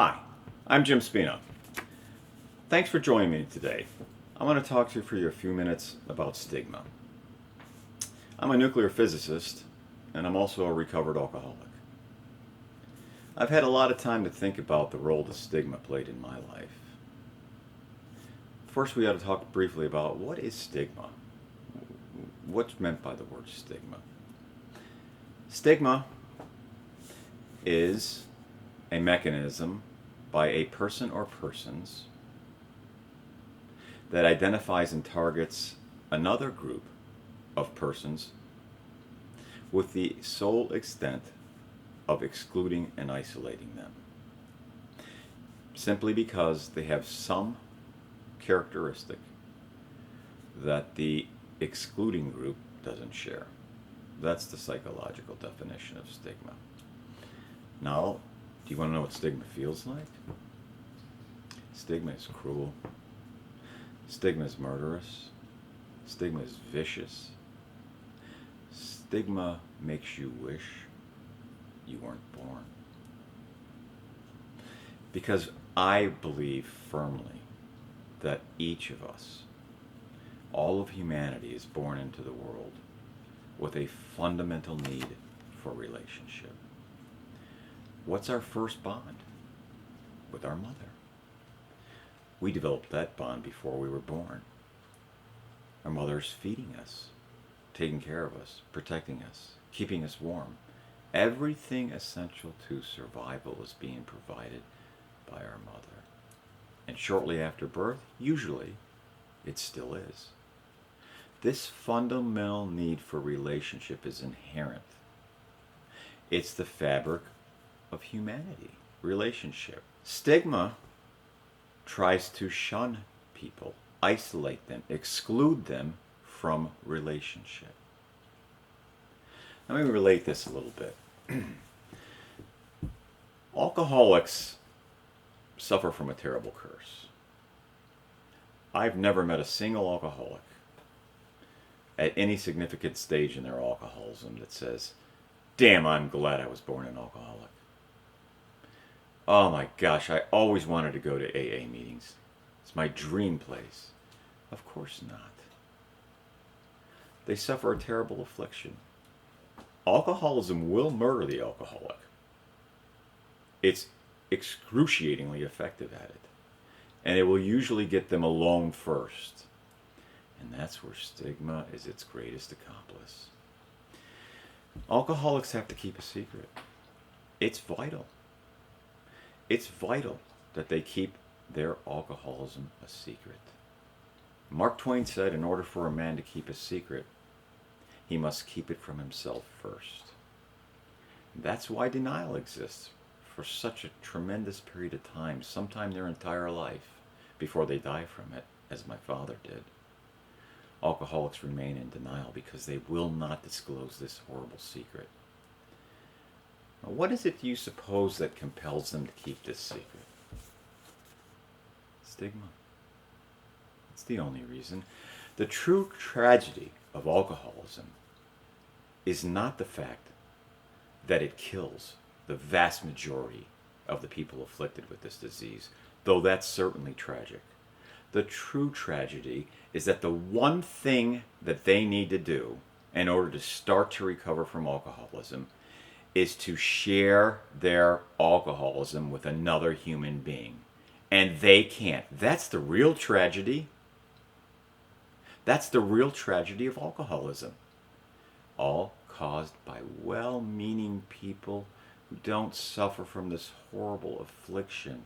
Hi, I'm Jim Spina. Thanks for joining me today. I want to talk to you for a few minutes about stigma. I'm a nuclear physicist, and I'm also a recovered alcoholic. I've had a lot of time to think about the role that stigma played in my life. First, we got to talk briefly about what is stigma? What's meant by the word stigma? Stigma is a mechanism by a person or persons that identifies and targets another group of persons with the sole extent of excluding and isolating them, simply because they have some characteristic that the excluding group doesn't share. That's the psychological definition of stigma. Now, do you want to know what stigma feels like? Stigma is cruel. Stigma is murderous. Stigma is vicious. Stigma makes you wish you weren't born. Because I believe firmly that each of us, all of humanity, is born into the world with a fundamental need for relationship. What's our first bond? With our mother. We developed that bond before we were born. Our mother's feeding us, taking care of us, protecting us, keeping us warm. Everything essential to survival is being provided by our mother. And shortly after birth, usually, it still is. This fundamental need for relationship is inherent. It's the fabric of humanity, relationship. Stigma tries to shun people, isolate them, exclude them from relationship. Let me relate this a little bit. Alcoholics suffer from a terrible curse. I've never met a single alcoholic at any significant stage in their alcoholism that says, "Damn, I'm glad I was born an alcoholic. Oh my gosh, I always wanted to go to AA meetings. It's my dream place." Of course not. They suffer a terrible affliction. Alcoholism will murder the alcoholic. It's excruciatingly effective at it. And it will usually get them alone first. And that's where stigma is its greatest accomplice. Alcoholics have to keep a secret. It's vital. It's vital that they keep their alcoholism a secret. Mark Twain said, in order for a man to keep a secret, he must keep it from himself first. That's why denial exists for such a tremendous period of time, sometime their entire life, before they die from it, as my father did. Alcoholics remain in denial because they will not disclose this horrible secret. Now, what is it you suppose that compels them to keep this secret? Stigma. It's the only reason. The true tragedy of alcoholism is not the fact that it kills the vast majority of the people afflicted with this disease, though that's certainly tragic. The true tragedy is that the one thing that they need to do in order to start to recover from alcoholism is to share their alcoholism with another human being. And they can't. That's the real tragedy. That's the real tragedy of alcoholism. All caused by well-meaning people who don't suffer from this horrible affliction.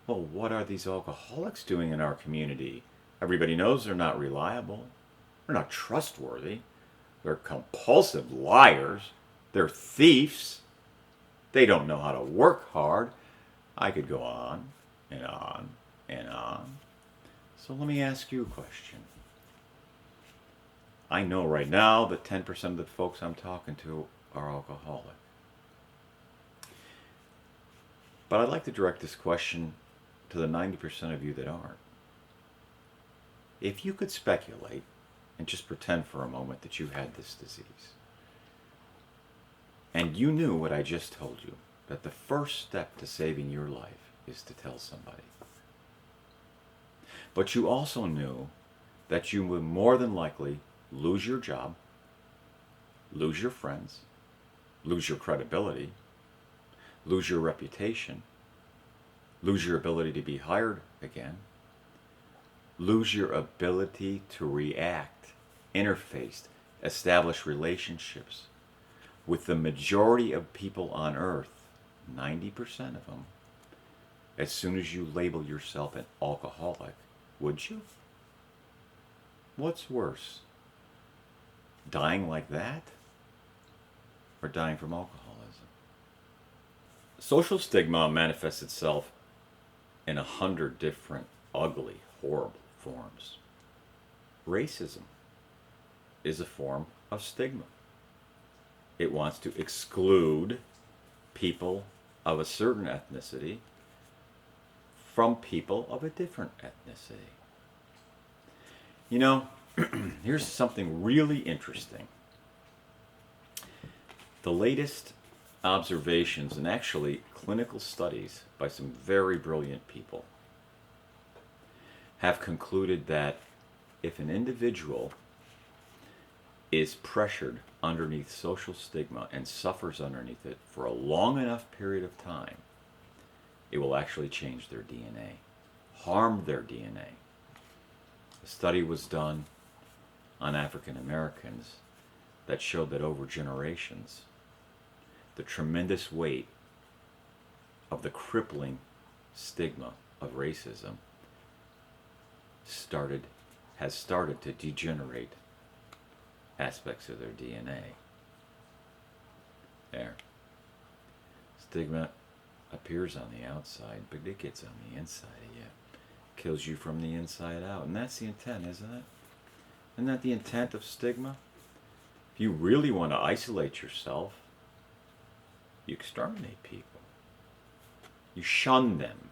Well, what are these alcoholics doing in our community? Everybody knows they're not reliable. They're not trustworthy. They're compulsive liars. They're thieves. They don't know how to work hard. I could go on and on and on. So let me ask you a question. I know right now that 10% of the folks I'm talking to are alcoholic. But I'd like to direct this question to the 90% of you that aren't. If you could speculate and just pretend for a moment that you had this disease, and you knew what I just told you, that the first step to saving your life is to tell somebody. But you also knew that you would more than likely lose your job, lose your friends, lose your credibility, lose your reputation, lose your ability to be hired again, lose your ability to react, interface, establish relationships with the majority of people on earth, 90% of them, as soon as you label yourself an alcoholic. Would you? What's worse? Dying like that? Or dying from alcoholism? Social stigma manifests itself in 100 different ugly, horrible forms. Racism is a form of stigma. It wants to exclude people of a certain ethnicity from people of a different ethnicity. You know, here's something really interesting. The latest observations and actually clinical studies by some very brilliant people have concluded that if an individual is pressured underneath social stigma and suffers underneath it for a long enough period of time, it will actually change their DNA, harm their DNA. A study was done on African Americans that showed that over generations, the tremendous weight of the crippling stigma of racism has started to degenerate aspects of their DNA. There. Stigma appears on the outside, but it gets on the inside of you. Kills you from the inside out. And that's the intent, isn't it? Isn't that the intent of stigma? If you really want to isolate yourself, you exterminate people. You shun them.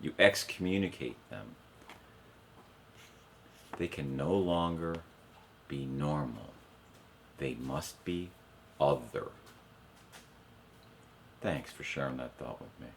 You excommunicate them. They can no longer be normal. They must be other. Thanks for sharing that thought with me.